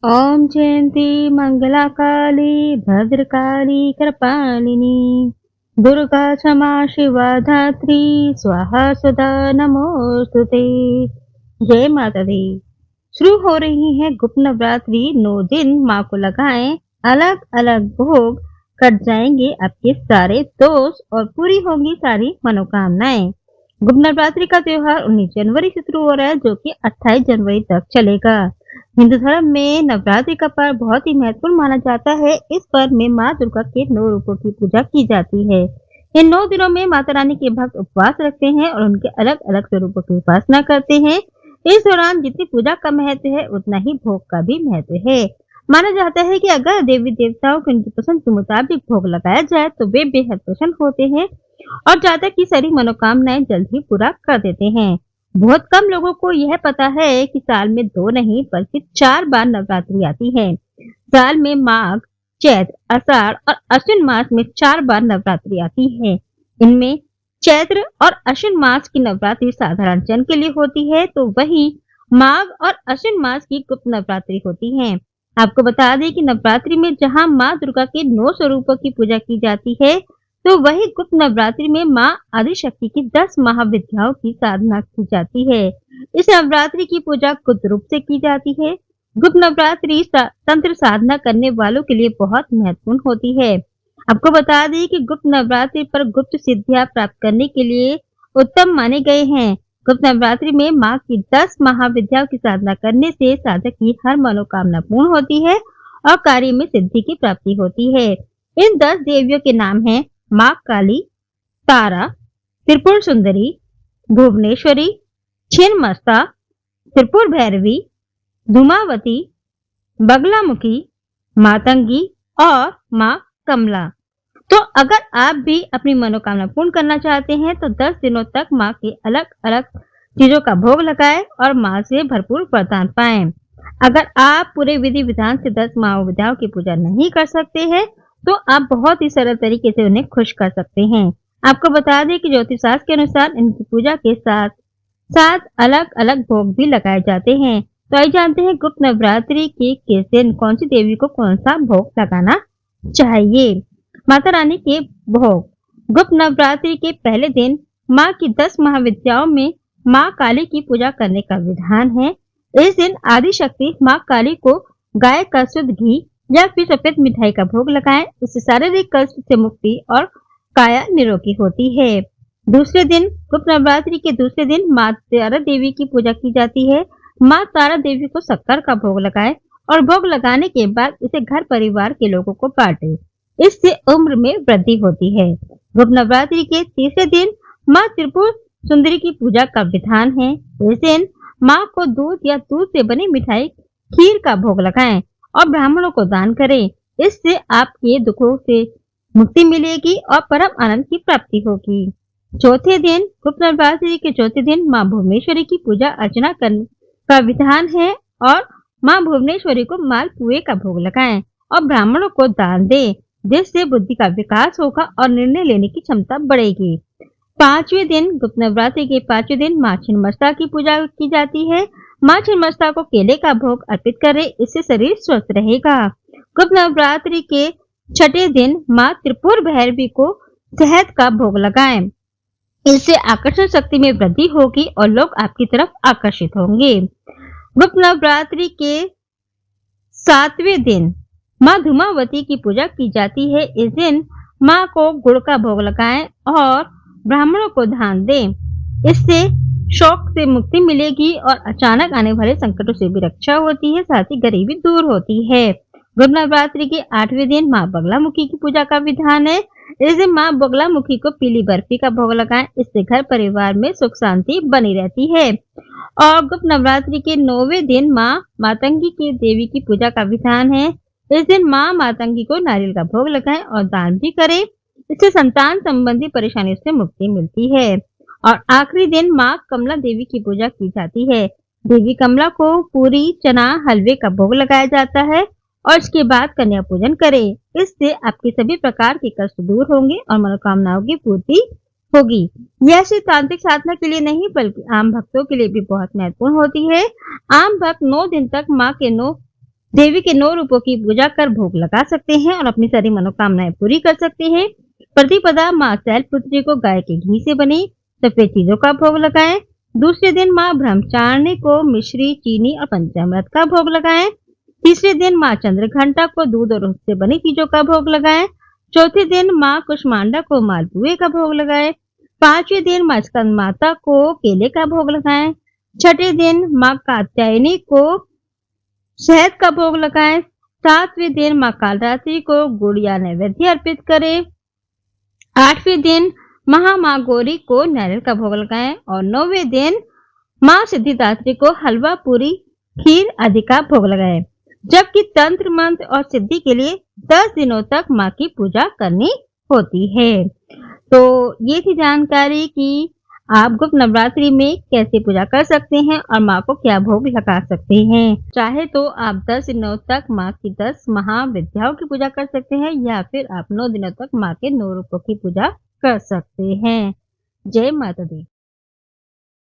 ओम जयंती मंगला काली भद्रकाली कृपालिनी दुर्गा क्षमा शिवा धात्री स्वाहा सदा नमोस्तुते। जय माता दी। शुरू हो रही है गुप्त नवरात्रि। 9 दिन माँ को लगाएं अलग अलग भोग, कट जाएंगे आपके सारे दोष और पूरी होंगी सारी मनोकामनाएं। गुप्त नवरात्रि का त्योहार 19 जनवरी से शुरू हो रहा है, जो कि 28 जनवरी तक चलेगा। हिंदू धर्म में नवरात्रि का पर्व बहुत ही महत्वपूर्ण माना जाता है। इस पर्व में माँ दुर्गा के 9 रूपों की पूजा की जाती है। इन 9 दिनों में माता रानी के भक्त उपवास रखते हैं और उनके अलग अलग स्वरूपों की उपासना करते हैं। इस दौरान जितनी पूजा का महत्व है, उतना ही भोग का भी महत्व है। माना जाता है कि अगर देवी देवताओं को उनकी पसंद के मुताबिक भोग लगाया जाए तो वे बेहद प्रसन्न होते हैं और जातक की सारी मनोकामनाएं जल्द ही पूरा कर देते हैं। बहुत कम लोगों को यह पता है कि साल में 2 नहीं बल्कि 4 बार नवरात्रि आती है। साल में माघ, चैत्र, आषाढ़ और अश्विन मास में 4 बार नवरात्रि आती है। इनमें चैत्र और अश्विन मास की नवरात्रि साधारण जन के लिए होती है, तो वही माघ और अश्विन मास की गुप्त नवरात्रि होती है। आपको बता दें कि नवरात्रि में जहां माँ दुर्गा के 9 स्वरूपों की पूजा की जाती है, तो वही गुप्त नवरात्रि में माँ आदिशक्ति की 10 महाविद्याओं की साधना की जाती है। इस नवरात्रि की पूजा गुप्त रूप से की जाती है। गुप्त नवरात्रि तंत्र साधना करने वालों के लिए बहुत महत्वपूर्ण होती है। आपको बता दें कि गुप्त नवरात्रि पर गुप्त सिद्धियां प्राप्त करने के लिए उत्तम माने गए हैं। गुप्त नवरात्रि में माँ की 10 महाविद्याओं की साधना करने से साधक की हर मनोकामना पूर्ण होती है और कार्य में सिद्धि की प्राप्ति होती है। इन 10 देवियों के नाम हैं माँ काली, तारा, त्रिपुर सुंदरी, भुवनेश्वरी, छिन्नमस्ता, त्रिपुर भैरवी, धूमावती, बगलामुखी, मातंगी और माँ कमला। तो अगर आप भी अपनी मनोकामना पूर्ण करना चाहते हैं तो 10 दिनों तक माँ के अलग अलग चीजों का भोग लगाएं और माँ से भरपूर वरदान पाएं। अगर आप पूरे विधि विधान से 10 महाविद्याओं की पूजा नहीं कर सकते हैं तो आप बहुत ही सरल तरीके से उन्हें खुश कर सकते हैं। आपको बता दें कि ज्योतिष शास्त्र के अनुसार इनकी पूजा के साथ 7 अलग अलग भोग भी लगाए जाते हैं। तो आइए जानते हैं गुप्त नवरात्रि के किस दिन कौन सी देवी को कौन सा भोग लगाना चाहिए। माता रानी के भोग। गुप्त नवरात्रि के पहले दिन माँ की 10 महाविद्याओं में माँ काली की पूजा करने का विधान है। इस दिन आदिशक्ति माँ काली को गाय का शुद्ध घी या फिर सफेद मिठाई का भोग लगाएं। इससे शारीरिक कष्ट से मुक्ति और काया निरोगी होती है। दूसरे दिन गुप्त नवरात्रि के दूसरे दिन माँ तारा देवी की पूजा की जाती है। माँ तारा देवी को शक्कर का भोग लगाएं और भोग लगाने के बाद इसे घर परिवार के लोगों को बांटे। इससे उम्र में वृद्धि होती है। गुप्त नवरात्रि के तीसरे दिन माँ त्रिपुर सुंदरी की पूजा का विधान है। इस दिन माँ को दूध या दूध से बनी मिठाई खीर का भोग लगाएं और ब्राह्मणों को दान करें। इससे आपके दुखों से मुक्ति मिलेगी और परम आनंद की प्राप्ति होगी। चौथे दिन गुप्त नवरात्रि के चौथे दिन माँ भुवनेश्वरी की पूजा अर्चना करने का विधान है और माँ भुवनेश्वरी को मालपुए का भोग लगाएं और ब्राह्मणों को दान दें, जिससे बुद्धि का विकास होगा और निर्णय लेने की क्षमता बढ़ेगी। 5वें दिन गुप्त नवरात्रि के 5वें दिन माँ छिन्नमस्ता की पूजा की जाती है। माँ छिन्नमस्ता को केले का भोग अर्पित करें, इससे शरीर स्वस्थ रहेगा। गुप्त नवरात्रि के 6ठे दिन माँ त्रिपुर भैरवी को शहद का भोग लगाएं। इससे आकर्षण शक्ति में वृद्धि होगी और लोग आपकी तरफ आकर्षित होंगे। गुप्त नवरात्रि के 7वें दिन माँ धूमावती की पूजा की जाती है। इस दिन माँ को गुड़ का भोग लगाएं और ब्राह्मणों को दान दें। इससे शौक से मुक्ति मिलेगी और अचानक आने वाले संकटों से भी रक्षा होती है, साथ ही गरीबी दूर होती है। गुप्त नवरात्रि के 8वें दिन माँ बगलामुखी की पूजा का विधान है। इस दिन माँ बगलामुखी को पीली बर्फी का भोग लगाएं, इससे घर परिवार में सुख शांति बनी रहती है। और गुप्त नवरात्रि के 9वें दिन माँ मातंगी की देवी की पूजा का विधान है। इस दिन माँ मातंगी को नारियल का भोग लगाएं और दान भी करें, इससे संतान संबंधी परेशानियों से मुक्ति मिलती है। और आखिरी दिन माँ कमला देवी की पूजा की जाती है। देवी कमला को पूरी चना हलवे का भोग लगाया जाता है और इसके बाद कन्या पूजन करें। इससे आपके सभी प्रकार के कष्ट दूर होंगे और मनोकामनाओं की पूर्ति होगी। यह सिर्फ तांत्रिक साधना के लिए नहीं बल्कि आम भक्तों के लिए भी बहुत महत्वपूर्ण होती है। आम भक्त 9 दिन तक माँ के 9 देवी के 9 रूपों की पूजा कर भोग लगा सकते हैं और अपनी सारी मनोकामनाएं पूरी कर सकते हैं। प्रतिपदा माँ शैलपुत्री को गाय के घी से बनी सफेद चीजों का भोग लगाएं। दूसरे दिन माँ ब्रह्मचारिणी को मिश्री, चीनी और पंचामृत का भोग लगाएं। तीसरे दिन माँ चंद्रघंटा को दूध और दूध से बनी चीजों का भोग लगाएं। चौथे दिन माँ कुष्मांडा को मालपुए का भोग लगाएं। पांचवें दिन माँ स्कंद माता को केले का भोग लगाएं। छठे दिन माँ कात्यायनी को शहद का भोग लगाएं। सातवें दिन माँ कालरात्रि को गुड़ या नैवेद्य अर्पित करें। आठवें दिन माँ गौरी को नारियल का भोग लगाएं और 9वें दिन माँ सिद्धिदात्री को हलवा, पूरी, खीर आदि का भोग लगाएं। जबकि तंत्र मंत्र और सिद्धि के लिए 10 दिनों तक माँ की पूजा करनी होती है। तो ये थी जानकारी कि आप गुप्त नवरात्रि में कैसे पूजा कर सकते हैं और माँ को क्या भोग लगा सकते हैं। चाहे तो आप 10 दिनों तक माँ की 10 महाविद्याओं की पूजा कर सकते हैं या फिर आप 9 दिनों तक माँ के 9 रूपों की पूजा कर सकते हैं। जय माता दी।